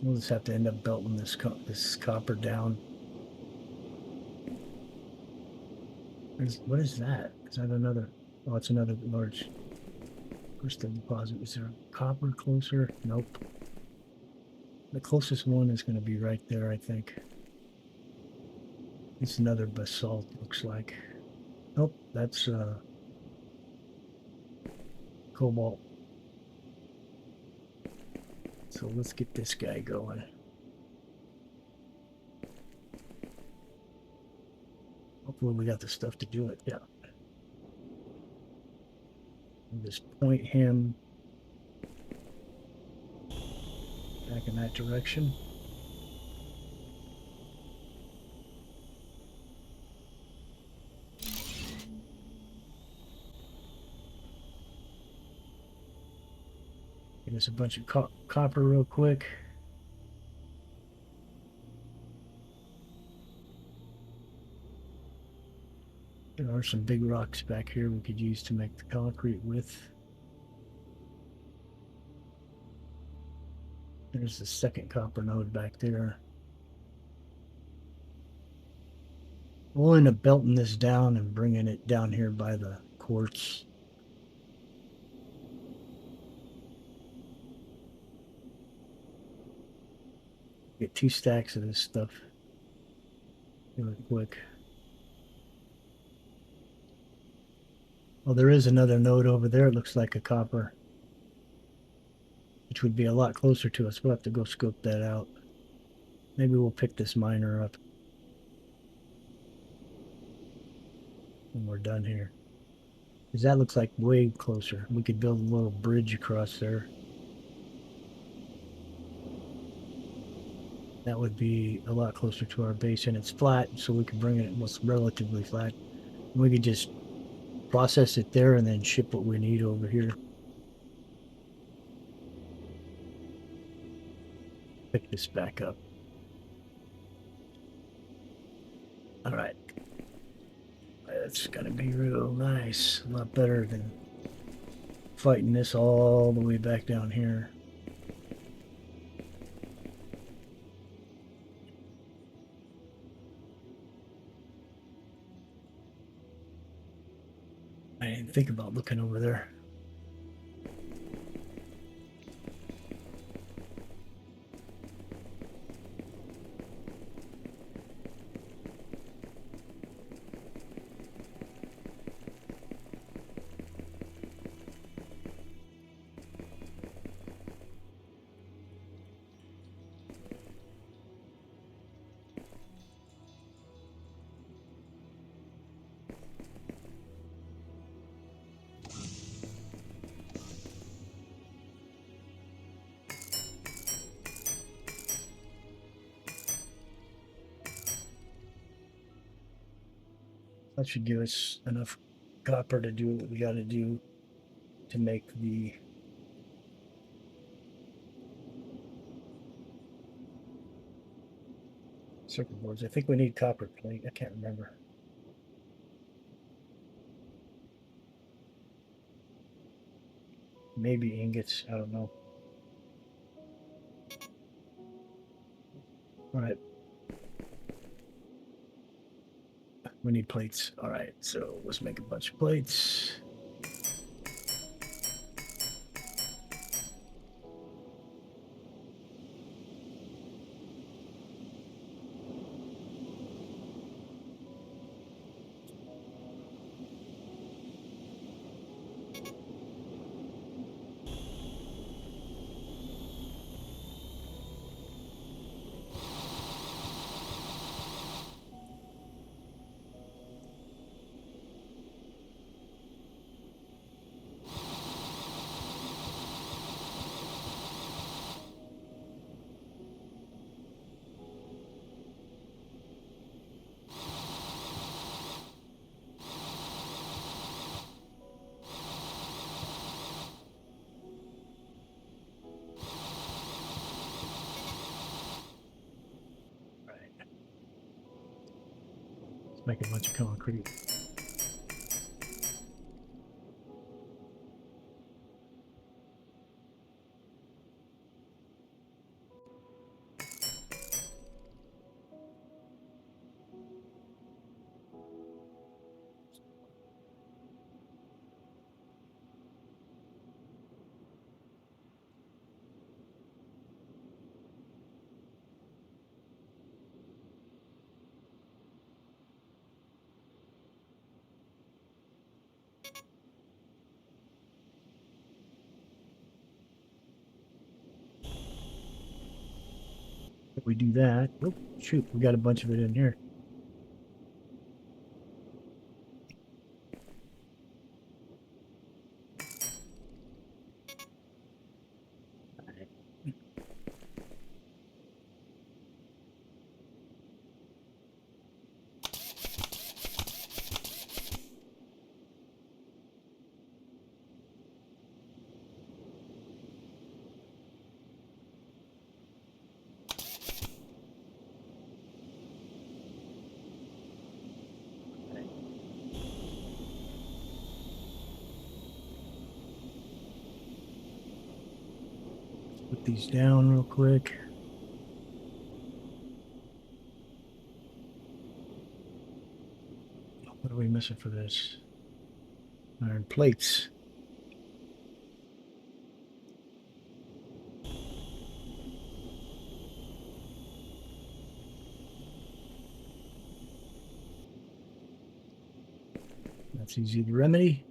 We'll just have to end up belting this copper down. What is that? Is that another? Oh, it's another large crystal deposit. Is there copper closer? Nope. The closest one is going to be right there, I think. It's another basalt, looks like. Nope, that's cobalt. So let's get this guy going. Hopefully we got the stuff to do it. Yeah. We'll just point him back in that direction. Get us a bunch of copper real quick. There are some big rocks back here we could use to make the concrete with. There's the second copper node back there. We'll end up belting this down and bringing it down here by the quartz. Get 2 stacks of this stuff really quick. Well, there is another node over there. It looks like a copper, which would be a lot closer to us. We'll have to go scope that out. Maybe we'll pick this miner up when we're done here. Because that looks like way closer. We could build a little bridge across there. That would be a lot closer to our base, and it's flat, so we could bring it relatively flat. We could just process it there and then ship what we need over here. Pick this back up. All right. That's going to be real nice. A lot better than fighting this all the way back down here. I didn't think about looking over there. That should give us enough copper to do what we got to do to make the circuit boards. I think we need copper plate. I can't remember. Maybe ingots. I don't know. All right. We need plates. All right. So let's make a bunch of plates. All right. Let's make a bunch of concrete. We do that. Oh, shoot, we got a bunch of it in here. Put these down real quick. What are we missing for this? Iron plates. That's easy to remedy.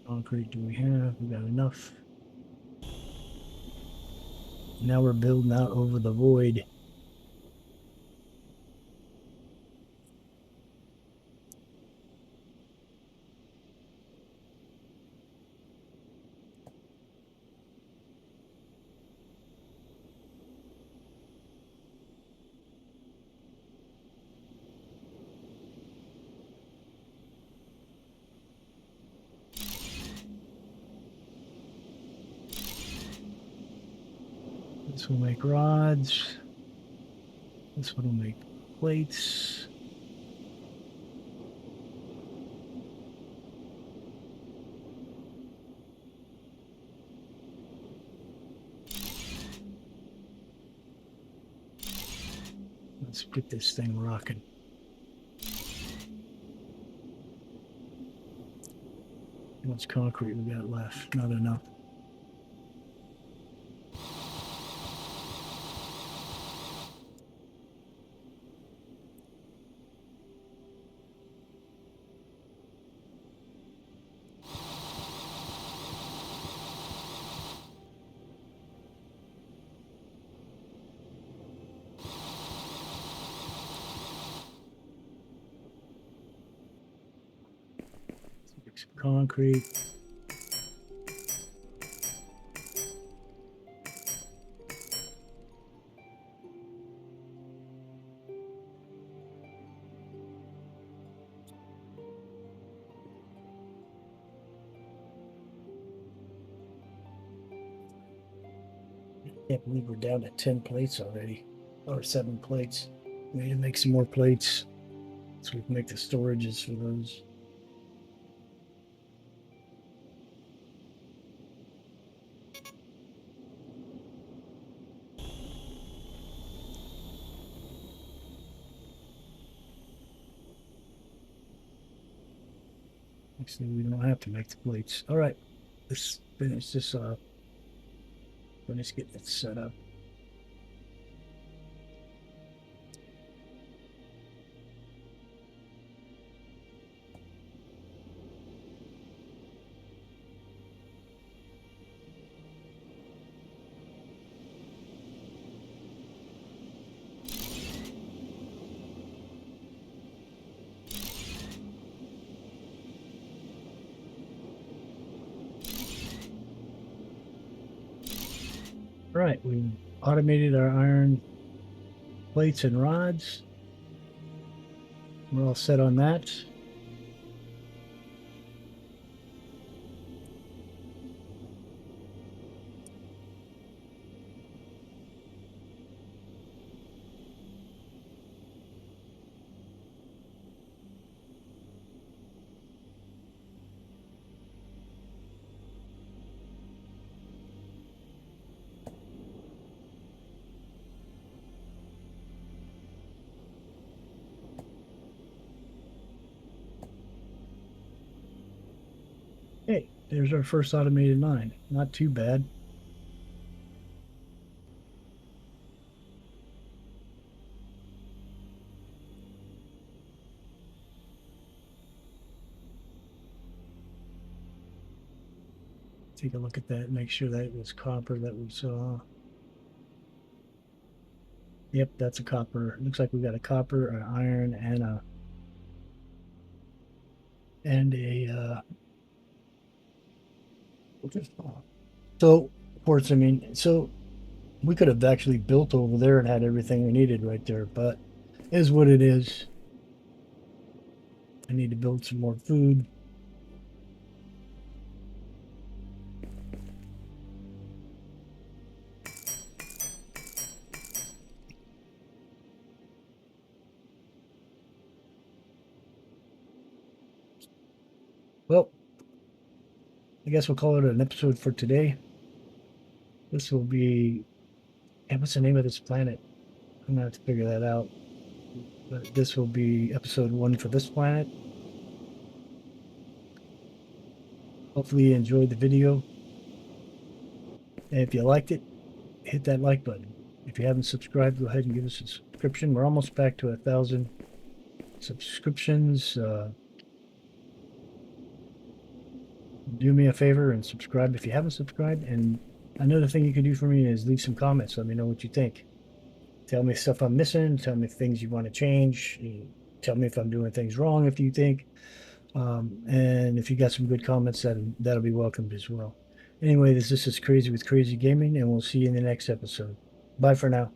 Concrete do we have? We got enough. Now we're building out over the void. This will make rods. This one will make plates. Let's get this thing rocking. How much concrete we got left? Not enough. Some concrete. Can't believe we're down to 10 plates already, or 7 plates. We need to make some more plates so we can make the storages for those. Actually, we don't have to make the plates. All right, let's finish this off. Finish getting it set up. All right, we automated our iron plates and rods. We're all set on that. There's our first automated line. Not too bad. Take a look at that. Make sure that it was copper that we saw. Yep, that's a copper. Looks like we got a copper, an iron, and a so quartz. I mean, so we could have actually built over there and had everything we needed right there, but it is what it is. I need to build some more food. Well, I guess we'll call it an episode for today. This will be, what's the name of this planet? I'm gonna have to figure that out. But this will be episode 1 for this planet. Hopefully you enjoyed the video. And if you liked it, hit that like button. If you haven't subscribed, go ahead and give us a subscription. We're almost back to 1,000 subscriptions. Do me a favor and subscribe if you haven't subscribed. And another thing you can do for me is leave some comments. Let me know what you think. Tell me stuff I'm missing. Tell me things you want to change. Tell me if I'm doing things wrong if you think. And if you got some good comments, that'll be welcomed as well. Anyway, this is Crazy with Crazy Gaming, and we'll see you in the next episode. Bye for now.